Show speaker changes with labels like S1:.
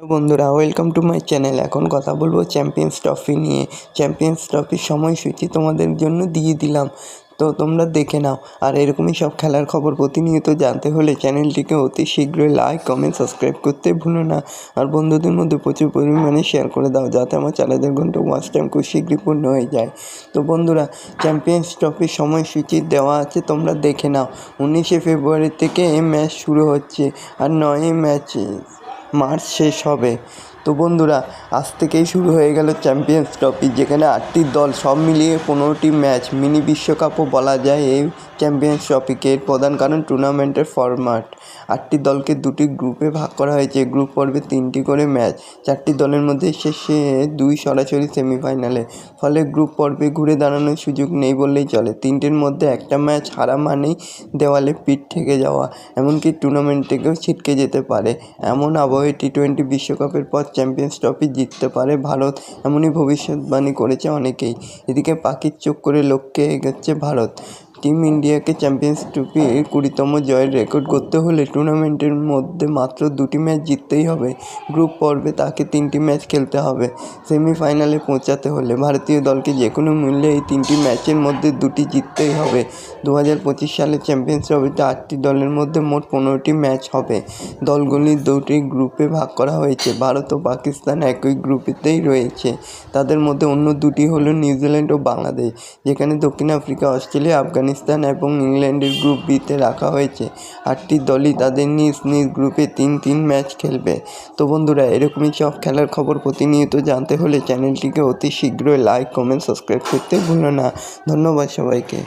S1: বন্ধুরা, welcome to my channel. এখন কথা বলবো চ্যাম্পিয়ন্স ট্রফি নিয়ে। চ্যাম্পিয়ন্স ট্রফির সময়সূচি তোমাদের জন্য দিয়ে দিলাম, তো তোমরা দেখে নাও। আর এরকমই সব খেলার খবর প্রতিনিয়ত জানতে হলে চ্যানেলটিকে অতি শীঘ্রই লাইক, কমেন্ট, সাবস্ক্রাইব করতে ভুলো না। আর বন্ধুদের মধ্যে প্রচুর পরিমাণে শেয়ার করে দাও, যাতে আমার চ্যানেলের ঘন্টা ওয়াচ টাইম খুব শীঘ্রই পূর্ণ হয়ে যায়। তো বন্ধুরা, চ্যাম্পিয়ন্স ট্রফির সময়সূচি দেওয়া আছে, তোমরা দেখে নাও। 19শে ফেব্রুয়ারি থেকে এই ম্যাচ শুরু হচ্ছে আর 9ই মার্চ শেষ হবে। তো বন্ধুরা, আজ থেকেই শুরু হয়ে গেল চ্যাম্পিয়ন্স ট্রফি, যেখানে 8টি দল, সব মিলিয়ে 15টি ম্যাচ। মিনি বিশ্বকাপও বলা যায় এই চ্যাম্পিয়ন্স ট্রফিকে। এর প্রধান কারণ টুর্নামেন্টের ফরম্যাট। 8টি দলকে 2টি গ্রুপে ভাগ করা হয়েছে। গ্রুপ পর্বে 3টি করে ম্যাচ। 4টি দলের মধ্যে শেষে 2 সরাসরি সেমিফাইনালে। ফলে গ্রুপ পর্বে ঘুরে দাঁড়ানোর সুযোগ নেই বললেই চলে। 3টির মধ্যে একটা ম্যাচ হারা মানেই দেওয়ালে পিঠ ঠেকে যাওয়া, এমনকি টুর্নামেন্ট থেকেও ছিটকে যেতে পারে। এমন আবহে টি-20 বিশ্বকাপের পর চ্যাম্পিয়ন্স ট্রফি জিততে পারে ভারত, এমনই ভবিষ্যৎবাণী করেছে অনেকেই। এদিকে পাখির চোখ করে লক্ষ্যে এগোচ্ছে ভারত। টিম ইন্ডিয়াকে চ্যাম্পিয়ন্স ট্রফির 20তম জয়ের রেকর্ড করতে হলে টুর্নামেন্টের মধ্যে মাত্র 2টি ম্যাচ জিততেই হবে। গ্রুপ পর্বে তাকে 3টি ম্যাচ খেলতে হবে। সেমিফাইনালে পৌঁছাতে হলে ভারতীয় দলকে যে কোনো মূল্যে এই 3টি ম্যাচের মধ্যে 2টি জিততেই হবে। 2025 সালের চ্যাম্পিয়ন্স ট্রফিতে 8টি দলের মধ্যে মোট 15টি ম্যাচ হবে। দলগুলি 2টি গ্রুপে ভাগ করা হয়েছে। ভারত ও পাকিস্তান একই গ্রুপেতেই রয়েছে। তাদের মধ্যে অন্য 2টি হল নিউজিল্যান্ড ও বাংলাদেশ, যেখানে দক্ষিণ আফ্রিকা, অস্ট্রেলিয়া, আফগানিস্তান এবং ইংল্যান্ডের গ্রুপ বিতে রাখা হয়েছে। 8টি দলই তাদের নিজ নিজ গ্রুপে 3 ম্যাচ খেলবে। তো বন্ধুরা, এরকমই সব খেলার খবর প্রতিনিয়ত জানতে হলে চ্যানেলটিকে অতি শীঘ্রই লাইক, কমেন্ট, সাবস্ক্রাইব করতে ভুলো না। ধন্যবাদ সবাইকে।